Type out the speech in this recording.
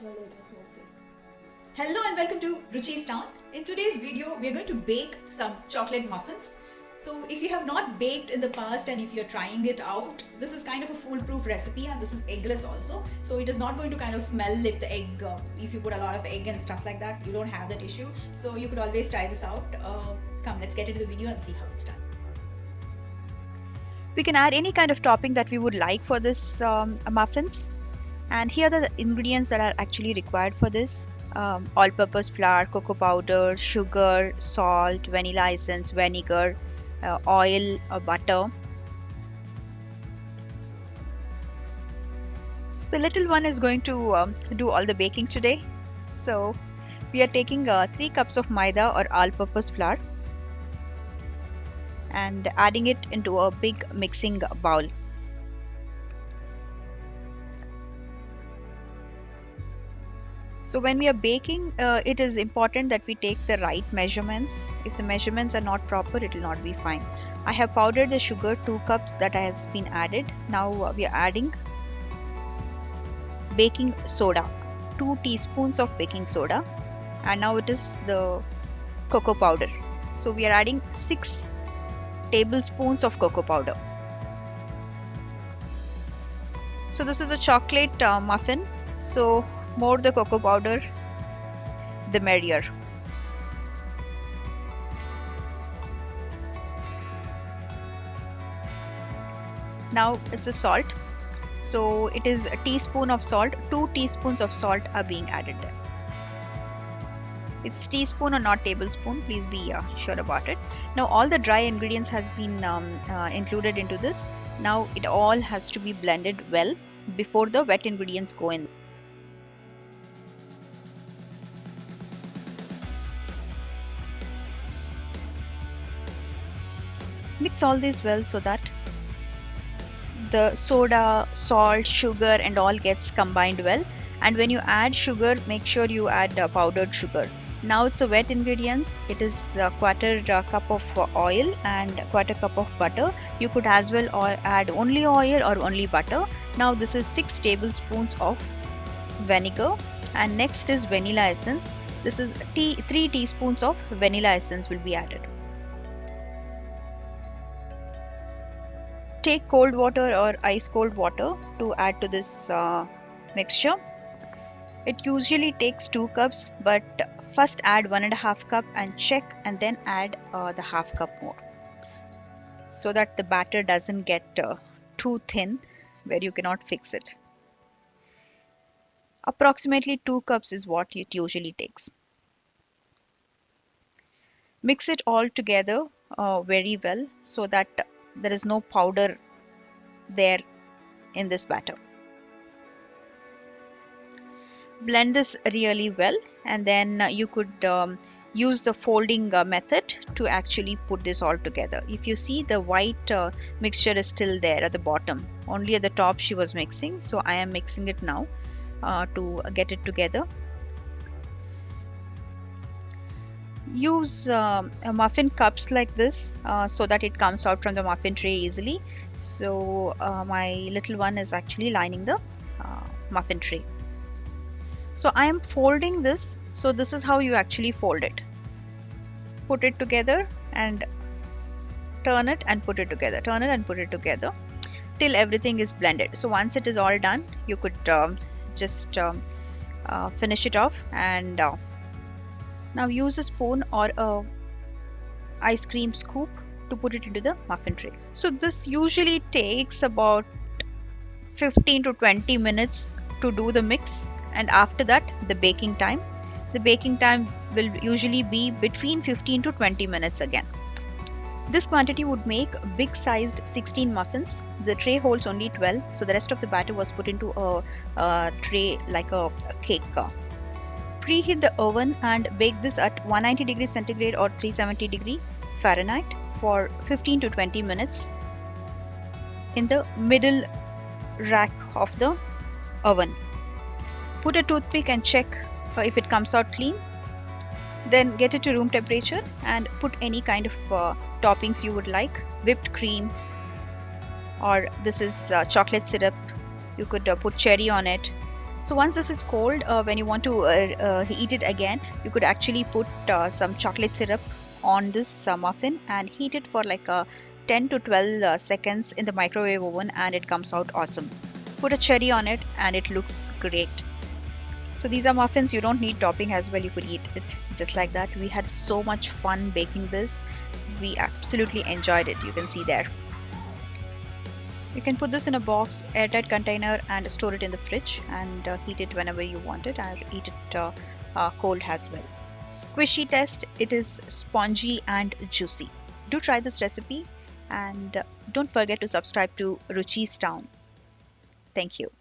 told it was messy. Hello and welcome to Ruchi's Town. In today's video, we are going to bake some chocolate muffins. So if you have not baked in the past and if you're trying it out, this is kind of a foolproof recipe, and this is eggless also. So it is not going to kind of smell if the egg, if you put a lot of egg and stuff like that, you don't have that issue. So you could always try this out. Come, let's get into the video and see how it's done. We can add any kind of topping that we would like for this muffins. And here are the ingredients that are actually required for this. All-purpose flour, cocoa powder, sugar, salt, vanilla essence, vinegar, oil or butter. So the little one is going to do all the baking today. So we are taking 3 cups of maida or all-purpose flour and adding it into a big mixing bowl. So when we are baking, it is important that we take the right measurements. If the measurements are not proper, it will not be fine. I have powdered the sugar, 2 cups that has been added. Now we are adding baking soda, 2 teaspoons of baking soda, and now it is the cocoa powder. So we are adding 6 tablespoons of cocoa powder. So this is a chocolate muffin. So more the cocoa powder, the merrier. Now it's a salt. So it is a teaspoon of salt. 2 teaspoons of salt are being added there. It's teaspoon or not tablespoon. Please be sure about it. Now all the dry ingredients has been included into this. Now it all has to be blended well before the wet ingredients go in. Mix all this well so that the soda, salt, sugar and all gets combined well. And when you add sugar, make sure you add powdered sugar. Now it's a wet ingredients. It is a quarter cup of oil and quarter cup of butter. You could as well add only oil or only butter. Now this is 6 tablespoons of vinegar, and next is vanilla essence. This is 3 teaspoons of vanilla essence will be added. Take cold water or ice cold water to add to this mixture. It usually takes 2 cups, but first add 1.5 cup and check, and then add the half cup more, so that the batter doesn't get too thin where you cannot fix it. Approximately 2 cups is what it usually takes. Mix it all together very well so that there is no powder there in this batter. Blend this really well, and then you could use the folding method to actually put this all together. If you see, the white mixture is still there at the bottom, only at the top she was mixing, so I am mixing it now to get it together. Use muffin cups like this so that it comes out from the muffin tray easily. So my little one is actually lining the muffin tray. So I am folding this. So this is how you actually fold it. Put it together and turn it and put it together. Turn it and put it together till everything is blended. So once it is all done, you could just finish it off, and now use a spoon or a ice cream scoop to put it into the muffin tray. So this usually takes about 15 to 20 minutes to do the mix, and after that the baking time. The baking time will usually be between 15 to 20 minutes again. This quantity would make big sized 16 muffins. The tray holds only 12, so the rest of the batter was put into a tray like a cake. Preheat the oven and bake this at 190 degrees centigrade or 370 degrees Fahrenheit for 15 to 20 minutes in the middle rack of the oven. Put a toothpick and check if it comes out clean. Then get it to room temperature and put any kind of toppings you would like. Whipped cream, or this is chocolate syrup. You could put cherry on it. So once this is cold, when you want to heat it again, you could actually put some chocolate syrup on this muffin and heat it for like 10 to 12 seconds in the microwave oven, and it comes out awesome. Put a cherry on it and it looks great. So these are muffins, you don't need topping as well, you could eat it just like that. We had so much fun baking this. We absolutely enjoyed it, you can see there. You can put this in a box, airtight container, and store it in the fridge and heat it whenever you want it, and eat it cold as well. Squishy test, it is spongy and juicy. Do try this recipe, and don't forget to subscribe to Ruchi's Town. Thank you.